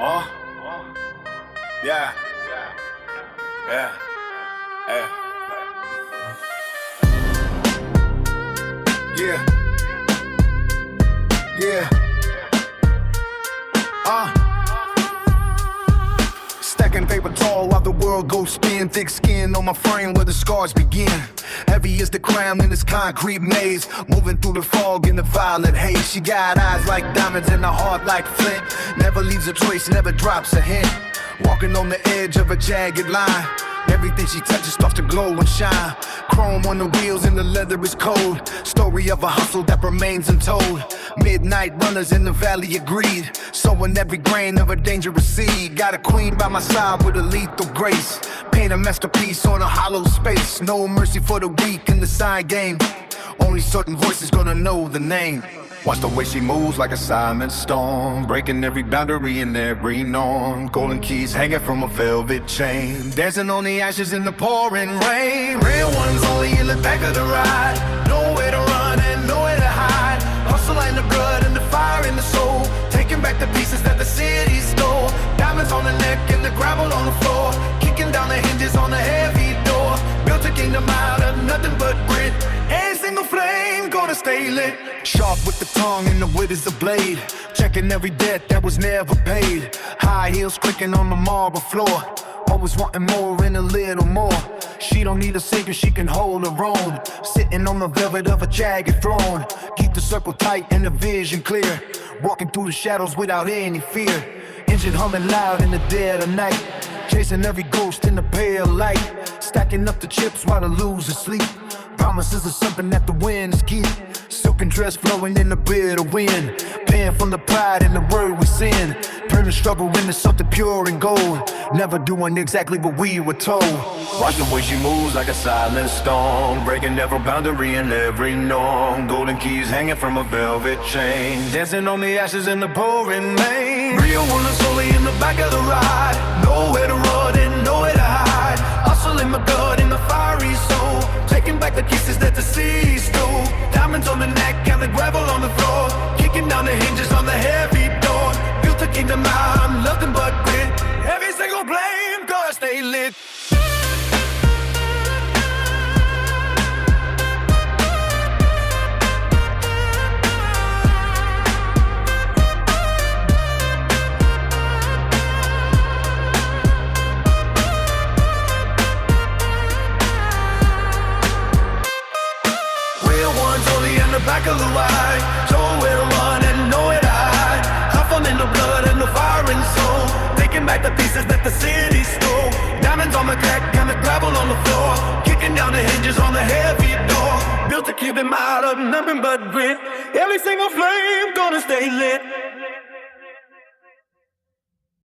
Yeah. Yeah. Yeah. Yeah. Yeah. Stacking paper tall while the world goes spin. Thick skin on my frame where the scars begin. Heavy as the crown in this concrete maze. Moving through the fog in the violet haze. She got eyes like diamonds and a heart like flint. Never leaves a trace, never drops a hint. Walking on the edge of a jagged line. Everything she touches starts to glow and shine. Chrome on the wheels and the leather is cold. Story of a hustle that remains untold. Midnight runners in the valley of greed. Sowing every grain of a dangerous seed. Got a queen by my side with a lethal grace. Paint a masterpiece on a hollow space. No mercy for the weak in the side game. Only certain voices gonna know the name. Watch the way she moves like a silent storm, breaking every boundary and every norm. Golden keys hanging from a velvet chain, dancing on the ashes in the pouring rain. Real ones only in the back of the ride. Nowhere to run and nowhere to hide. Hustle and the blood and the fire in the soul, taking back the pieces that the city stole. Diamonds on the neck and the gravel on the floor, kicking down the hinges on the heavy door. Built a kingdom out of nothing but grit. Every single flame gonna stay lit. Sharp with the tongue and the wit is the blade. Checking every debt that was never paid. High heels clicking on the marble floor. Always wanting more and a little more. She don't need a secret, she can hold her own. Sitting on the velvet of a jagged throne. Keep the circle tight and the vision clear. Walking through the shadows without any fear. Engine humming loud in the dead of night. Chasing every ghost in the pale light. Stacking up the chips while the losers sleep. Promises of something that the winds keep. Silken dress flowing in the bitter wind. Paying from the pride and the word we sin. Turn the struggle into something pure and gold. Never doing exactly what we were told. Watch the way she moves like a silent storm, breaking every boundary and every norm. Golden keys hanging from a velvet chain, dancing on the ashes in the pouring rain. Real ones only in the back of the ride. Nowhere to run and nowhere to hide. Hustle in my blood in the fiery soul, taking back the kisses that the sea stole. Diamonds on the neck and the gravel on the floor, kicking down the hinges on the heavy door. Built a kingdom out of nothing but grit. Every single flame gonna stay lit. Back of the ride, nowhere to run and nowhere to hide. Huffing in the blood and the fire and soul, taking back the pieces that the city stole. Diamonds on the crack and the gravel on the floor, kicking down the hinges on the heavy door. Built to keep him out of nothing but grit. Every single flame gonna stay lit.